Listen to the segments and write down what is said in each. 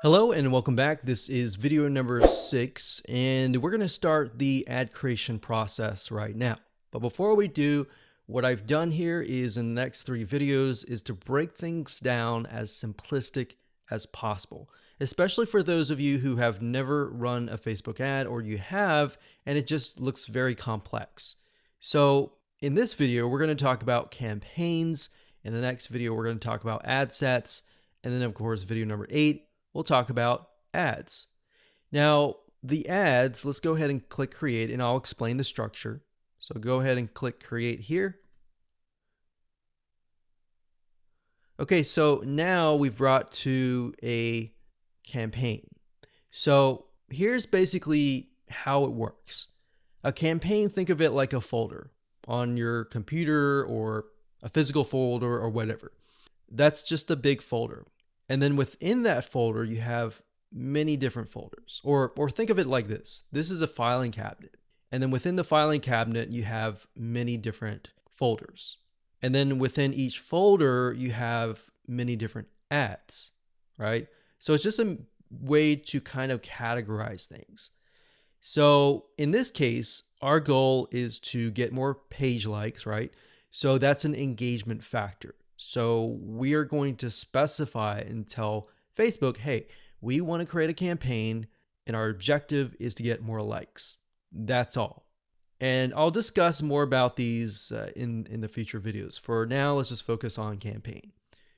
Hello and welcome back. This is video number 6 and we're going to start the ad creation process right now. But before we do, what I've done here is in the next 3 videos is to break things down as simplistic as possible, especially for those of you who have never run a Facebook ad or you have and it just looks very complex. So in this video, we're going to talk about campaigns. In the next video, we're going to talk about ad sets. And then of course, video number 8, we'll talk about ads. Now, the ads, let's go ahead and click create and I'll explain the structure. So go ahead and click create here. Okay, so now we've brought to a campaign. So here's basically how it works. A campaign, think of it like a folder on your computer or a physical folder or whatever. That's just a big folder. And then within that folder, you have many different folders. Or think of it like this. This is a filing cabinet. And then within the filing cabinet, you have many different folders. And then within each folder, you have many different ads, right? So it's just a way to kind of categorize things. So in this case, our goal is to get more page likes, right? So that's an engagement factor. So we are going to specify and tell Facebook, hey, we want to create a campaign and our objective is to get more likes. That's all. And I'll discuss more about these in the future videos. For now, let's just focus on campaign.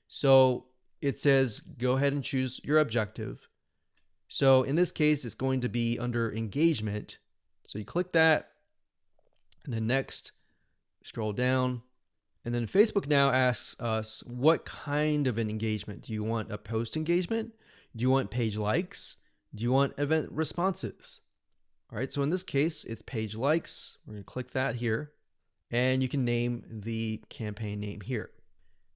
So it says, go ahead and choose your objective. So in this case, it's going to be under engagement. So you click that and then next, scroll down. And then Facebook now asks us, what kind of an engagement? Do you want a post engagement? Do you want page likes? Do you want event responses? All right, so in this case, it's page likes. We're going to click that here. And you can name the campaign name here.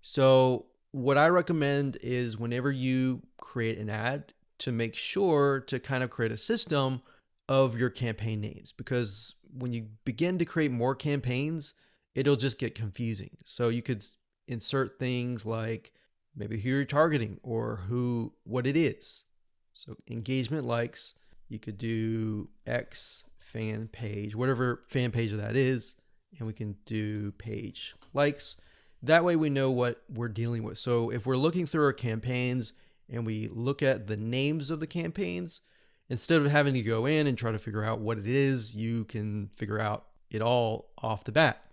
So what I recommend is whenever you create an ad, to make sure to kind of create a system of your campaign names. Because when you begin to create more campaigns, it'll just get confusing. So you could insert things like maybe who you're targeting or what it is. So engagement likes, you could do X fan page, whatever fan page that is, and we can do page likes. That way we know what we're dealing with. So if we're looking through our campaigns and we look at the names of the campaigns, instead of having to go in and try to figure out what it is, you can figure out it all off the bat.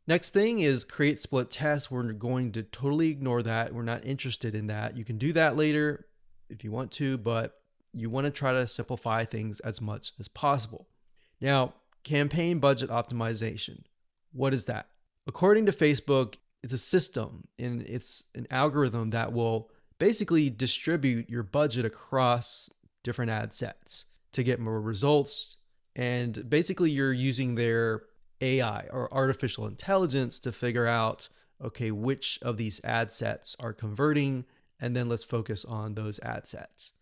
Next thing is create split tests. We're going to totally ignore that. We're not interested in that. You can do that later if you want to, but you want to try to simplify things as much as possible. Now, campaign budget optimization. What is that? According to Facebook, it's a system and it's an algorithm that will basically distribute your budget across different ad sets to get more results. And basically you're using their AI or artificial intelligence to figure out, okay, which of these ad sets are converting, and then let's focus on those ad sets.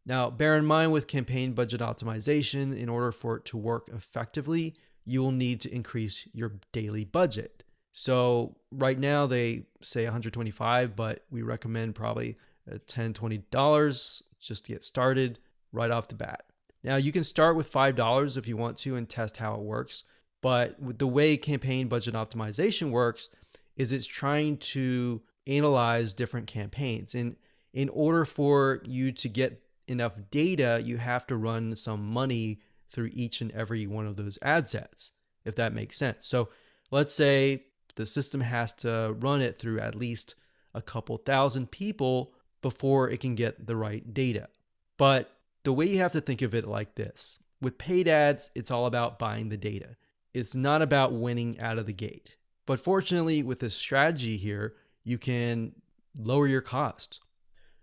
Now, bear in mind with campaign budget optimization, in order for it to work effectively, you will need to increase your daily budget. So right now they say 125, but we recommend probably $10, $20 just to get started right off the bat. Now you can start with $5 if you want to and test how it works. But with the way campaign budget optimization works is it's trying to analyze different campaigns. And in order for you to get enough data, you have to run some money through each and every one of those ad sets, if that makes sense. So let's say the system has to run it through at least a couple thousand people before it can get the right data. But the way you have to think of it like this, with paid ads, it's all about buying the data. It's not about winning out of the gate. But fortunately, with this strategy here, you can lower your costs.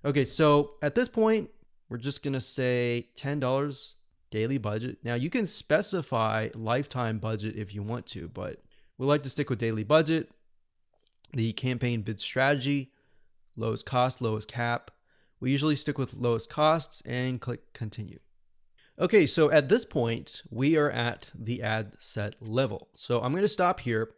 Okay, so at this point, we're just going to say $10 daily budget. Now, you can specify lifetime budget if you want to, but we like to stick with daily budget. The campaign bid strategy, lowest cost, lowest cap. We usually stick with lowest costs and click continue. Okay, so at this point, we are at the ad set level. So I'm going to stop here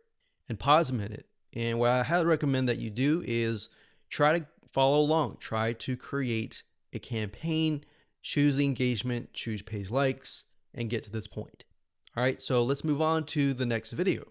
and pause a minute. And what I highly recommend that you do is try to follow along, try to create a campaign, choose the engagement, choose page likes, and get to this point. All right, so let's move on to the next video.